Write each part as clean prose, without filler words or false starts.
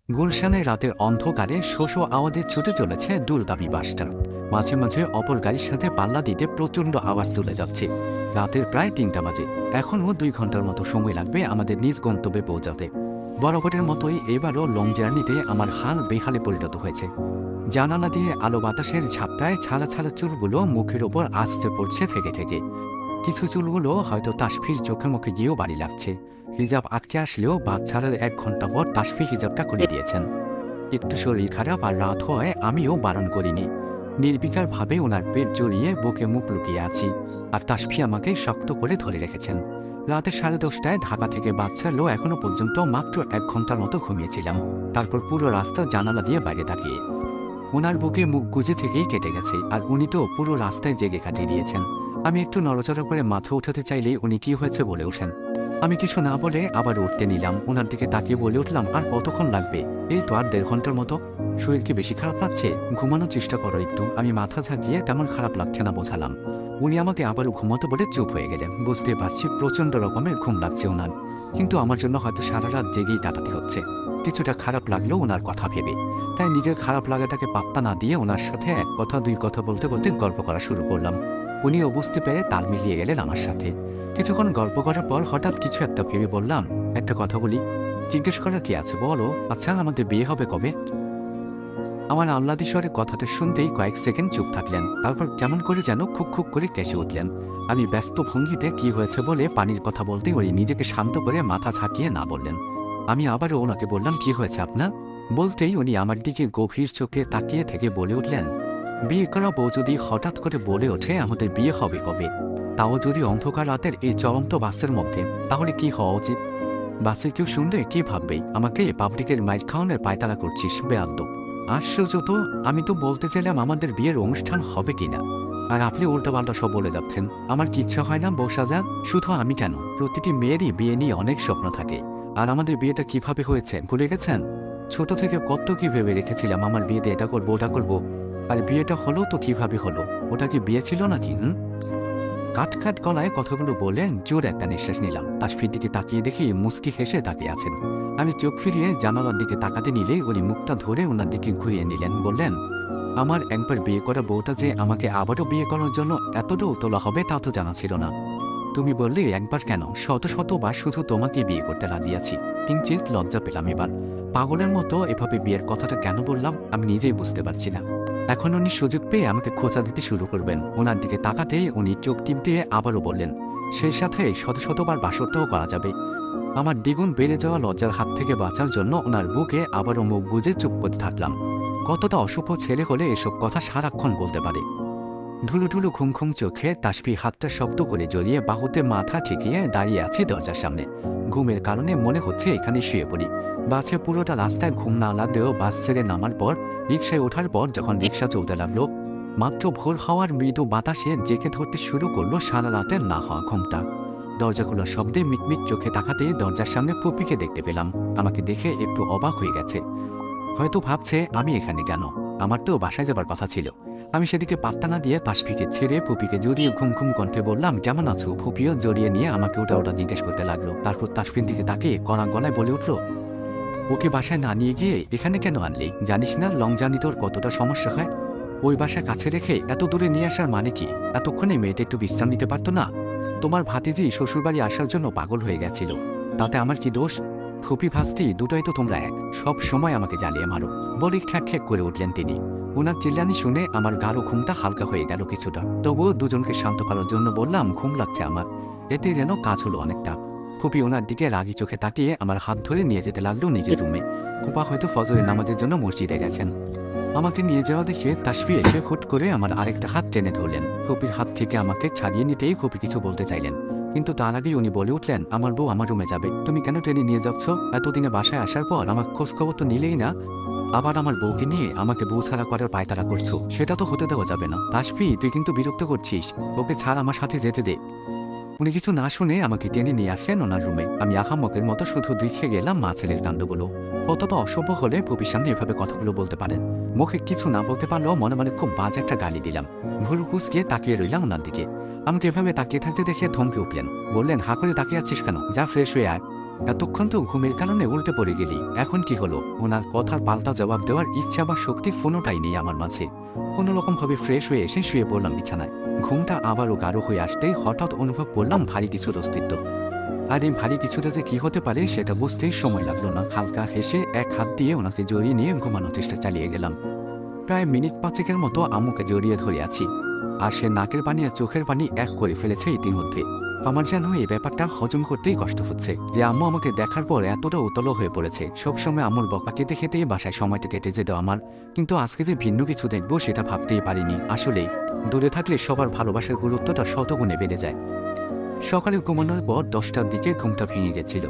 গুলশানে রাতের অন্ধকারে শোষো আওয়াজে ছুটে চলেছে দূরগামী বাসটা। মাঝে মাঝে অপর গাড়ির সাথে পাল্লা দিতে প্রচণ্ড আওয়াজ তুলে যাচ্ছে। রাতের প্রায় ৩টা বাজে। এখনও ২ ঘন্টার মতো সময় লাগবে আমাদের নিজ গন্তব্যে পৌঁছাতে। বরাবরের মতোই এবারও লং জার্নিতে আমার হাল বেহালে পরিণত হয়েছে। জানালা দিয়ে আলো বাতাসের ঝাপটায় ছাড়া ছাড়া চুলগুলো মুখের ওপর আসতে পড়ছে থেকে থেকে। কিছু চুলগুলো হয়তো তাসফির চোখে মুখে গিয়েও বাড়ি লাগছে। হিজাব আটকে আসলেও বাদ ছাড়ার ১ ঘন্টা পর তাসফি হিজাবটা খুলে দিয়েছেন। একটু শরীর খারাপ আর রাত হওয়ায় আমিও বারণ করিনি। নির্বিকারভাবে ওনার পেট জড়িয়ে বুকে মুখ লুকিয়ে আছি, আর তাসফি আমাকে শক্ত করে ধরে রেখেছেন। রাতে 10:30টায় ঢাকা থেকে বাদ ছাড়লো, এখনো পর্যন্ত মাত্র ১ ঘন্টার মতো ঘুমিয়েছিলাম। তারপর পুরো রাস্তা জানালা দিয়ে বাইরে তাকিয়ে ওনার বুকে মুখ গুজে থেকেই কেটে গেছে, আর উনি তো পুরো রাস্তায় জেগে কাটিয়ে দিয়েছেন। আমি একটু নড়াচড়া করে মাথা উঠাতে চাইলেই উনি কি হয়েছে বলে ওঠেন। আমি কিছু না বলে আবার উঠতে নিলাম। ওনার দিকে তাকিয়ে বলে উঠলাম, আর কতক্ষণ লাগবে? এই তো আর ১.৫ ঘন্টার মতো। শরীর কি বেশি খারাপ লাগছে? ঘুমানোর চেষ্টা করো একটু। আমি মাথা ঝাঁকিয়ে তেমন খারাপ লাগছে না বোঝালাম। উনি আমাকে আবারও ঘুমাতে বলে চুপ হয়ে গেলেন। বুঝতে পারছি প্রচণ্ড রকমের ঘুম লাগছে ওনার, কিন্তু আমার জন্য হয়তো সারা রাত জেগেই কাটাতে হচ্ছে। কিছুটা খারাপ লাগলো ওনার কথা ভেবে, তাই নিজের খারাপ লাগাটাকে পাত্তা না দিয়ে ওনার সাথে ১ কথা ২ কথা বলতে বলতে গল্প করা শুরু করলাম। উনিও বুঝতে পেরে তাল মিলিয়ে গেলেন আমার সাথে। কিছুক্ষণ গল্প করার পর হঠাৎ কিছু একটা ভেবে বললাম, একটা কথা বলি। জিজ্ঞেস করার কি আছে বলো? আচ্ছা, আমাদের বিয়ে হবে কবে? আমার আহ্লাদি স্বরে কথাটা শুনতেই কয়েক সেকেন্ড চুপ থাকলেন। তারপর কেমন করে যেন খুব খুব করে কেসে উঠলেন। আমি ব্যস্ত ভঙ্গিতে কি হয়েছে বলে পানির কথা বলতে উনি নিজেকে শান্ত করে মাথা ঝাঁকিয়ে না বললেন। আমি আবারও ওনাকে বললাম, কি হয়েছে আপনার? বলতেই উনি আমার দিকে গভীর চোখে তাকিয়ে থেকে বলে উঠলেন, বিয়ে করা বউ যদি হঠাৎ করে বলে ওঠে আমাদের বিয়ে হবে কবে, তাও যদি অন্ধকার রাতের এই চলন্ত বাসের মধ্যে, তাহলে কি হওয়া উচিত? বাসে কেউ শুনলে কি ভাববে? আমাকে পাবলিকের মাইর খাওয়ানোর পায়তারা করছিস বেয়াদ্দপ। আশ্চর্য তো, আমি তো বলতে চাইলাম আমাদের বিয়ের অনুষ্ঠান হবে কিনা, আর আপনি উল্টাপাল্টা সব বলে যাচ্ছেন। আমার কি ইচ্ছা হয় না বউ সাজা? শুধু আমি কেন, প্রতিটি মেয়েরই বিয়ে নিয়ে অনেক স্বপ্ন থাকে। আর আমাদের বিয়েটা কিভাবে হয়েছে ভুলে গেছেন? ছোট থেকে কত কি ভেবে রেখেছিলাম আমার বিয়েতে এটা করবো ওটা করবো, আর বিয়েটা হলো তো কিভাবে হলো? ওটা কি বিয়ে ছিল নাকি? কাট কাট গলায় কথাগুলো বলে জোর একটা নিঃশ্বাস নিলাম। তাসফির দিকে তাকিয়ে দেখি মুস্কি হেসে তাকিয়ে আছেন। আমি চোখ ফিরিয়ে জানালার দিকে তাকাতে নিলেই উনি মুখটা ধরে ওনার দিকে ঘুরিয়ে নিলেন। বললেন, আমার একবার বিয়ে করা বউটা যে আমাকে আবারও বিয়ে করার জন্য এতটাও তোলা হবে তা তো জানা ছিল না। তুমি বললে একবার কেন, শত শতবার শুধু তোমাকে বিয়ে করতে রাজি আছি। কিঞ্চিত লজ্জা পেলাম এবার। পাগলের মতো এভাবে বিয়ের কথাটা কেন বললাম আমি নিজেই বুঝতে পারছি না। এখন উনি সুযোগ পেয়ে আমাকে খোঁচা দিতে শুরু করবেন। ওনার দিকে তাকাতেই উনি চোখ টিপ দিয়ে আবারও বললেন, সেই সাথে শত শতবার বাসরটাও করা যাবে। আমার দ্বিগুণ বেড়ে যাওয়া লজ্জার হাত থেকে বাঁচার জন্য ওনার বুকে আবারও মুখ গুজে চুপ করতে থাকলাম। কতটা অসভ্য ছেলে হলে এসব কথা সারাক্ষণ বলতে পারে। ঢুলু ঢুলু ঘুম ঘুম চোখে তাসফি হাতটা শক্ত করে জড়িয়ে বাহুতে মাথা ঠেকিয়ে দাঁড়িয়ে আছি দরজার সামনে। ঘুমের কারণে মনে হচ্ছে এখানে শুয়ে পড়ি। বাসে পুরোটা রাস্তায় ঘুম না লাগলেও বাস ছেড়ে নামার পর রিকশায় ওঠার পর যখন রিকশা চলতে লাগলো, মাত্র ভোর হওয়ার মৃদু বাতাসে জেঁকে ধরতে শুরু করলো সারা রাতের না হওয়া ঘুমটা। দরজাগুলোর শব্দে মিকমিক চোখে তাকাতে দরজার সামনে পপিকে দেখতে পেলাম। আমাকে দেখে একটু অবাক হয়ে গেছে। হয়তো ভাবছে আমি এখানে কেন, আমার তো বাসায় যাবার কথা ছিল। আমি সেদিকে পাত্তা না দিয়ে তাসফিকে ছেড়ে পুপিকে জড়িয়ে ঘুম ঘুম কণ্ঠে বললাম, কেমন আছো? পুপিও জড়িয়ে নিয়ে আমাকে ওটা ওটা জিজ্ঞেস করতে লাগলো। তারপর তাসফির দিকে তাকিয়ে কড়া গলায় বলে উঠল, ওকে বাসায় না নিয়ে গিয়ে এখানে কেন আনলি? জানিস না লং জার্নি তোর কতটা সমস্যা হয়? ওই বাসা কাছে রেখে এত দূরে নিয়ে আসার মানে কি? এতক্ষণে মেয়েটা একটু বিশ্রাম নিতে পারতো না? তোমার ভাতিজি শ্বশুরবাড়ি আসার জন্য পাগল হয়ে গেছিল, তাতে আমার কি দোষ? ফুপি ভাস্তি দুটোই তো তোমরা এক, সব সময় আমাকে জ্বালিয়ে মারো বলে খ্যাক খ্যাক করে উঠলেন তিনি। ওনার চিল্লানি শুনে আমার গাঢ় ঘুমটা হালকা হয়ে গেল কিছুটা। তবুও দুজনকে শান্ত করার জন্য বললাম, ঘুম লাগছে আমার। এতে যেন কাজ হলো অনেকটা। ফুপি ওনার দিকে রাগি চোখে তাকিয়ে আমার হাত ধরে নিয়ে যেতে লাগলো নিজের রুমে। ফুপা হয়তো ফজরের নামাজের জন্য মসজিদে গেছেন। আমাকে নিয়ে যাওয়া দেখে তাসফি এসে হুট করে আমার আরেকটা হাত টেনে ধরলেন। ফুপির হাত থেকে আমাকে ছাড়িয়ে নিতেই ফুপি কিছু বলতে চাইলেন, কিন্তু তার আগেই উনি বলে উঠলেন, আমার বউ আমার রুমে যাবে, তুমি কেন টেনে নিয়ে যাচ্ছ? এতদিনে বাসায় আসার পর আমার খোঁজখবর তো নিলেই না, আবার আমার বউকে নিয়ে আমাকে বউ ছাড়া করার পায়তারা করছো। সেটা তো হতে দেওয়া যাবে না। তাসফি, তুই কিন্তু বিরক্ত করছিস, ওকে ছাড়, আমার সাথে যেতে দে। উনি কিছু না শুনে আমাকে টেনে নিয়ে আসলেন ওনার রুমে। আমি আহাম্মকের মতো শুধু দেখে গেলাম মা ছেলের কাণ্ডগুলো। কতটা অসভ্য হলে পুপির সামনে এভাবে কথাগুলো বলতে পারেন। মুখে কিছু না বলতে পারলেও মনে মনে খুব বাজে একটা গালি দিলাম। ভুরু কুঁচকে তাকিয়ে রইলাম ওনার দিকে। আমাকে এভাবে তাকিয়ে থাকতে দেখে ধমকে উঠলেন। বললেন, হা করে তাকিয়ে আছিস কেন? যা ফ্রেশ হয়ে আয়। এতক্ষণ তো ঘুমের কারণে উল্টে পড়ে গেলি, এখন কি হলো? ওনার কথার পাল্টা জবাব দেওয়ার ইচ্ছা বা শক্তি কোনোটাই নেই আমার মাঝে। কোনো রকমভাবে ফ্রেশ হয়ে এসে শুয়ে পড়লাম বিছানায়। ঘুমটা আবারও গাঢ় হয়ে আসতেই হঠাৎ অনুভব করলাম ভারী কিছুর অস্তিত্ব। আর এই ভারী কিছুটা যে কি হতে পারে সেটা বুঝতে সময় লাগলো না। হালকা হেসে এক হাত দিয়ে ওনাকে জড়িয়ে নিয়ে ঘুমানোর চেষ্টা চালিয়ে গেলাম। প্রায় মিনিট 5 মতো আম্মুকে জড়িয়ে ধরে আছি, আর সে নাকের পানি আর চোখের পানি এক করে ফেলেছে ইতিমধ্যে। আমার যেন এই ব্যাপারটা হজম করতেই কষ্ট হচ্ছে যে আম্মু আমাকে দেখার পর এতটা উতল হয়ে পড়েছে। সবসময় আম্মুর বকা খেতে খেতেই বাসায় সময়টা কেটে যেত আমার, কিন্তু আজকে যে ভিন্ন কিছু দেখবো সেটা ভাবতেই পারিনি। আসলেই দূরে থাকলে সবার ভালোবাসার গুরুত্বটা শতগুণে বেড়ে যায়। সকালে ঘুমানোর পর 10টার দিকে ঘুমটা ভেঙে গেছিল।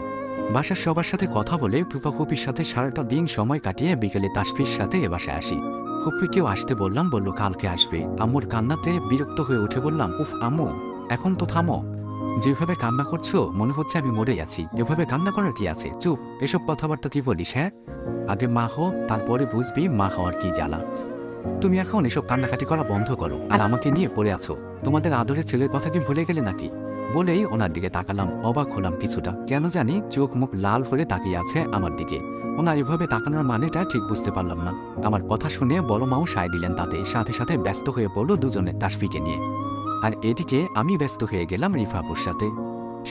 বাসার সবার সাথে কথা বলে ফুপাফুপির সাথে সারাটা দিন সময় কাটিয়ে বিকেলে তাসফির সাথে এ বাসায় আসি। ফুপিকেও আসতে বললাম, বলল কালকে আসবে। আম্মুর কান্নাতে বিরক্ত হয়ে উঠে বললাম, উফ আম্মু, এখন তো থামো। যেভাবে কান্না করছো মনে হচ্ছে আমি মরে আছি। এভাবে কান্না করার কি আছে? চুপ, এসব কথাবার্তা কি বলিস? হ্যাঁ, আগে মা হো, তারপরে বুঝবি মা হওয়ার কি জ্বালা। তুমি এখন এসব কান্নাকাটি করা বন্ধ করো, আর আমাকে নিয়ে পড়ে আছো। তোমাদের আদরের ছেলের কথা কি ভুলে গেলে নাকি? বলেই ওনার দিকে তাকালাম। অবাক হলাম কিছুটা, কেন জানি চোখ মুখ লাল হয়ে তাকিয়ে আছে আমার দিকে। ওনার এভাবে তাকানোর মানেটা ঠিক বুঝতে পারলাম না। আমার কথা শুনে বড় মাও সায় দিলেন তাতে, সাথে সাথে ব্যস্ত হয়ে পড়ল দুজনে তাসফিকে নিয়ে। আর এদিকে আমি ব্যস্ত হয়ে গেলাম রিফাপুর সাথে।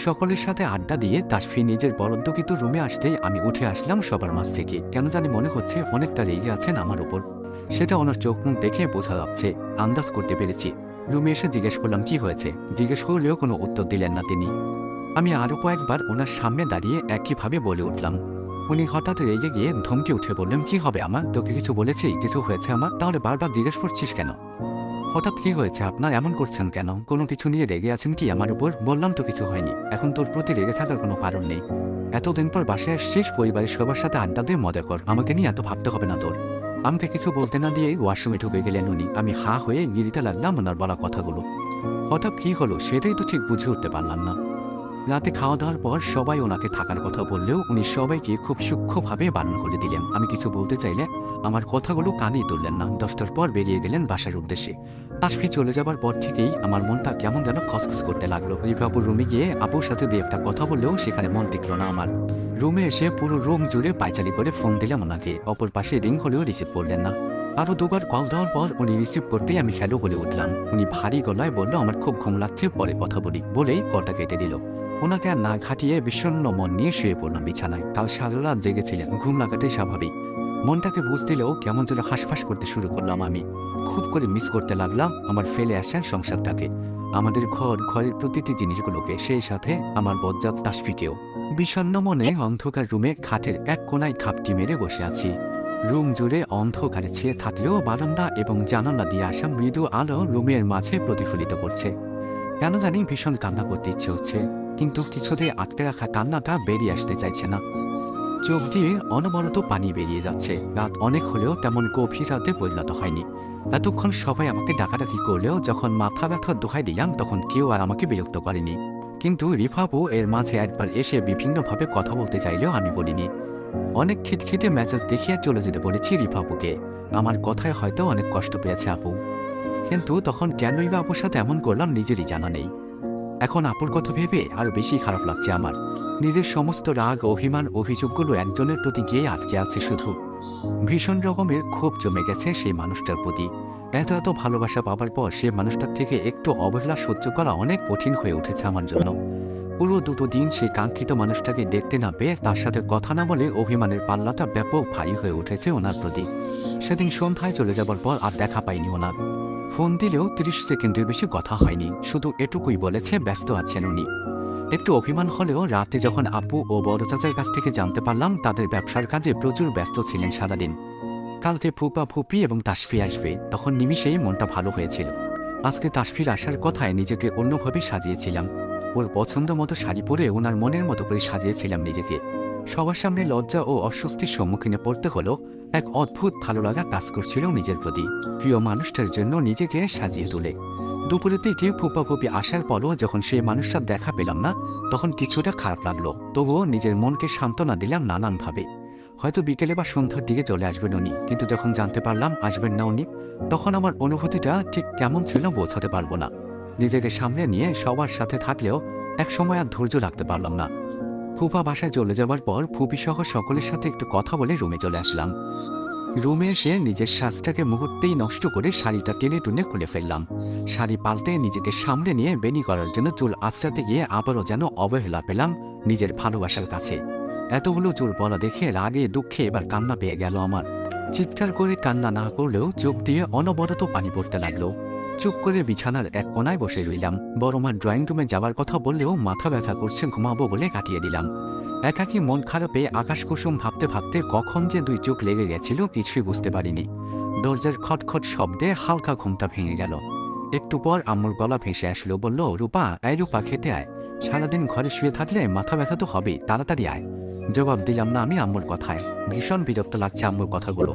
সকলের সাথে আড্ডা দিয়ে তাসফি নিজের বরাদ্দকৃত রুমে আসতেই আমি উঠে আসলাম সবার মাঝ থেকে। কেন জানি মনে হচ্ছে অনেকটা রেগে আছেন আমার উপর। সেটা ওনার চোখ মুখ দেখে বোঝা যাচ্ছে, আন্দাজ করতে পেরেছি। রুমে এসে জিজ্ঞেস করলাম কি হয়েছে। জিজ্ঞেস করলেও কোনো উত্তর দিলেন না তিনি। আমি আরও কয়েকবার ওনার সামনে দাঁড়িয়ে একইভাবে বলে উঠলাম। উনি হঠাৎ রেগে গিয়ে ধমকে উঠে বললেন, কি হবে আমার? তোকে কিছু বলেছি? কিছু হয়েছে আমার? তাহলে বারবার জিজ্ঞেস করছিস কেন? হঠাৎ কি হয়েছে আপনার? এমন করছেন কেন? কোনো কিছু নিয়ে রেগে আছেন কি আমার উপর? বললাম তো কিছু হয়নি। এখন তোর প্রতি রেগে থাকার কোনো কারণ নেই। এতদিন পর বাসায় আসছিস, পরিবারের সবার সাথে আড্ডা দিয়ে মজা কর, আমাকে নিয়ে এত ভাবতে হবে না তোর। আমাকে কিছু বলতে না দিয়েই ওয়াশরুমে ঢুকে গেলেন উনি। আমি হা হয়ে গিরিতে লাগলাম ওনার বলা কথাগুলো। হঠাৎ কি হলো সেটাই তো ঠিক বুঝে উঠতে পারলাম না। রাতে খাওয়া দাওয়ার পর সবাই ওনাকে থাকার কথা বললেও উনি সবাইকে খুব সূক্ষ্মভাবে বারণ করে দিলেন। আমি কিছু বলতে চাইলে আমার কথাগুলো কানেই তুললেন না। 10টার পর বেরিয়ে গেলেন বাসার উদ্দেশ্যে। তাসফি চলে যাবার পর থেকেই আমার মনটা কেমন যেন খসখস করতে লাগলো। রিফাপুর রুমে গিয়ে আপুর সাথে দিয়ে একটা কথা বললেও সেখানে মন টিকল না আমার। রুমে এসে পুরো রুম জুড়ে পায়চারি করে ফোন দিলাম ওনাকে। অপর পাশে রিং হলেও রিসিভ করলেন না। আরও দুবার কল দেওয়ার পর উনি রিসিভ করতেই আমি হ্যালো বলে উঠলাম। উনি ভারী গলায় বলল, আমার খুব ঘুম লাগছে, পরে কথা বলি, বলেই কলটা কেটে দিল। ওনাকে আর না ঘাটিয়ে বিষণ্ণ মন নিয়ে শুয়ে পড়লাম বিছানায়। কাল সারা রাত জেগেছিলেন, ঘুম লাগাটাই স্বাভাবিক। মনটাকে বুঝ দিলেও কেমন যেন হাঁসফাঁস করতে শুরু করলাম আমি। খুব করে মিস করতে লাগলাম আমার ফেলে আসা সংসারটাকে, আমাদের ঘরের প্রতিটি জিনিসগুলোকে, সেই সাথে আমার বজ্জাত তাসফিকেও। বিষণ্ণ মনে অন্ধকার রুমে খাটের এক কোনায় খাপটি মেরে বসে আছি। রুম জুড়ে অন্ধকারে ছেয়ে থাকলেও বারান্দা এবং জানালা দিয়ে আসা মৃদু আলো রুমের মাঝে প্রতিফলিত করছে। কেন জানি ভীষণ কান্না করতে ইচ্ছে হচ্ছে, কিন্তু কিছুতে আটকে রাখা কান্নাটা বেরিয়ে আসতে চাইছে না। চোখ দিয়ে অনবরত পানি বেরিয়ে যাচ্ছে। রাত অনেক হলেও তেমন গভীর রাতে পরিণত হয়নি। এতক্ষণ সবাই আমাকে ডাকাডাকি করলেও যখন মাথা ব্যথার দোহাই দিলাম তখন কেউ আর আমাকে বিরক্ত করেনি। কিন্তু রিফাবু এর মাঝে একবার এসে বিভিন্নভাবে কথা বলতে চাইলেও আমি বলিনি। অনেক খিটখিটে মেসেজ দেখিয়ে চলে যেতে বলেছি রিফাপুকে। আমার কথায় হয়তো অনেক কষ্ট পেয়েছে আপু, কিন্তু তখন কেনই বা আপুর সাথে এমন করলাম নিজেরই জানা নেই। এখন আপুর কথা ভেবে আরো বেশি খারাপ লাগছে আমার। নিজের সমস্ত রাগ, অভিমান, অভিযোগগুলো একজনের প্রতি গিয়ে আটকে আছে শুধু। ভীষণ রকমের ক্ষোভ জমে গেছে সেই মানুষটার প্রতি। এত এত ভালোবাসা পাবার পর সে মানুষটার থেকে একটু অবহেলা সহ্য করা অনেক কঠিন হয়ে উঠেছে আমার জন্য। পুরো 2 দিন সেই কাঙ্ক্ষিত মানুষটাকে দেখতে না পেয়ে তার সাথে কথা না বলে অভিমানের পাল্লাটা ব্যাপক ভারী হয়ে উঠেছে ওনার প্রতি। সেদিন সন্ধ্যায় চলে যাবার পর আর দেখা পাইনি ওনার। ফোন দিলেও 30 সেকেন্ডের বেশি কথা হয়নি, শুধু এটুকুই বলেছে ব্যস্ত আছেন উনি। একটু অভিমান হলেও রাতে যখন আপু ও বড় চাচার কাছ থেকে জানতে পারলাম তাদের ব্যবসার কাজে প্রচুর ব্যস্ত ছিলেন সারাদিন। কালকে ফুপা ফুপি এবং তাসফি আসবে, তখন নিমিষেই মনটা ভালো হয়েছিল। আজকে তাসফির আসার কথায় নিজেকে অন্যভাবে সাজিয়েছিলাম। ওর পছন্দ মতো শাড়ি পরে ওনার মনের মতো করে সাজিয়েছিলাম নিজেকে। সবার সামনে লজ্জা ও অস্বস্তির সম্মুখীনে পড়তে হলো। এক অদ্ভুত ভালো লাগা কাজ করছিল নিজের প্রতি, প্রিয় মানুষটার জন্য নিজেকে সাজিয়ে তুলে। দুপুরের দিকে ফুপা ফুপি আসার পরও যখন সেই মানুষটা দেখা পেলাম না তখন কিছুটা খারাপ লাগলো। তবুও নিজের মনকে সান্ত্বনা দিলাম নানানভাবে। হয়তো বিকেলে বা সন্ধ্যার দিকে চলে আসবেন উনি, কিন্তু যখন জানতে পারলাম আসবেন না উনি, তখন আমার অনুভূতিটা ঠিক কেমন ছিল বোঝাতে পারবো না। নিজেকে সামনে নিয়ে সবার সাথে থাকলেও এক সময় আর ধৈর্য রাখতে পারলাম না। ফুপা বাসায় চলে যাওয়ার পর ফুপি সহ সকলের সাথে একটু কথা বলে রুমে চলে আসলাম। রুমে এসে নিজের সাজটাকে মুহূর্তেই নষ্ট করে শাড়িটা টেনে টুনে খুলে ফেললাম। শাড়ি পাল্টে নিজেকে সামনে নিয়ে বেনি করার জন্য চুল আঁচড়াতে গিয়ে আবারও যেন অবহেলা পেলাম নিজের ভালোবাসার কাছে। এতগুলো চুল পড়া দেখে রাগে দুঃখে এবার কান্না পেয়ে গেল আমার। চিৎকার করে কান্না না করলেও চোখ দিয়ে অনবরত পানি পড়তে লাগলো। চুপ করে বিছানার এক কোনায় বসে রইলাম। বড় মা ড্রয়িং রুমে যাওয়ার কথা বললেও মাথা ব্যথা করছে, ঘুমাবো বলে কাটিয়ে দিলাম। একাকী মন খারাপে আকাশ কুসুম ভাবতে ভাবতে কখন যে দুই চোখ লেগে গেছিল কিছুই বুঝতে পারিনি। দরজার খটখট শব্দে হালকা ঘুমটা ভেঙে গেল। একটু পর আম্মুর গলা ভেসে আসলো, বলল, রূপা, এই রূপা, খেতে আয়। সারাদিন ঘরে শুয়ে থাকলে মাথা ব্যথা তো হবেই, তাড়াতাড়ি আয়। জবাব দিলাম না আমি আম্মুর কথায়। ভীষণ বিরক্ত লাগছে আম্মুর কথাগুলো।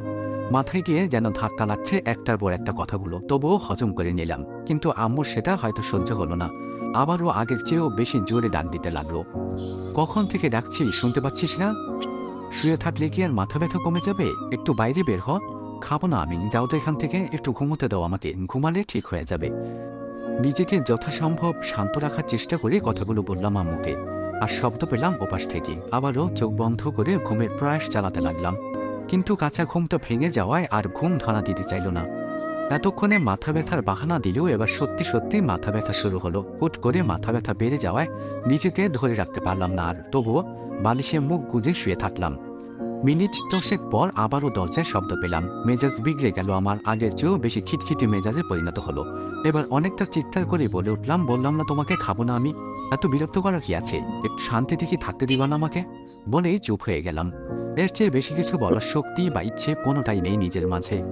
মাথায় গিয়ে যেন ধাক্কা লাগছে একটার পর একটা কথাগুলো, তবুও হজম করে নিলাম। কিন্তু আম্মুর সেটা হয়তো সহ্য হলো না। আবারও আগের চেয়েও বেশি জোরে ডাক দিতে লাগলো। কখন থেকে ডাকছি, শুনতে পাচ্ছিস না? শুয়ে থাকলে কি আর মাথা ব্যথা কমে যাবে? একটু বাইরে বের হ। খাবো না আমি, যাও তো এখান থেকে, একটু ঘুমোতে দাও আমাকে, ঘুমালে ঠিক হয়ে যাবে। নিজেকে যথাসম্ভব শান্ত রাখার চেষ্টা করে কথাগুলো বললাম আম্মুকে। আর শব্দ পেলাম ওপাশ থেকে। আবারও চোখ বন্ধ করে ঘুমের প্রয়াস চালাতে লাগলাম। কিন্তু কাঁচা ঘুমটা ভেঙে যাওয়ায় আর ঘুম ধরা দিতে চাইল না। এতক্ষণে মাথা ব্যথার বাহানা দিলেও এবার সত্যি সত্যি মাথা ব্যথা শুরু হলো। হুট করে মাথা ব্যথা বেড়ে যাওয়ায় নিজেকে ধরে রাখতে পারলাম না আর, তবুও বালিশে মুখ গুজে শুয়ে থাকলাম। মিনিট 10 পর আবারও দরজায় শব্দ পেলাম। মেজাজ বিগড়ে গেল আমার, আগের চেয়েও বেশি খিটখিটি মেজাজে পরিণত হলো। এবার অনেকটা চিৎকার করে বলে উঠলাম, বললাম না তোমাকে খাবো না আমি? এত বিরক্ত করার কি আছে? একটু শান্তি থেকে থাকতে দিবা না আমাকে? বলেই চুপ হয়ে গেলাম। এর চেয়ে বেশি কিছু বলার শক্তি বা ইচ্ছে কোনোটাই নেই নিজের মাঝে।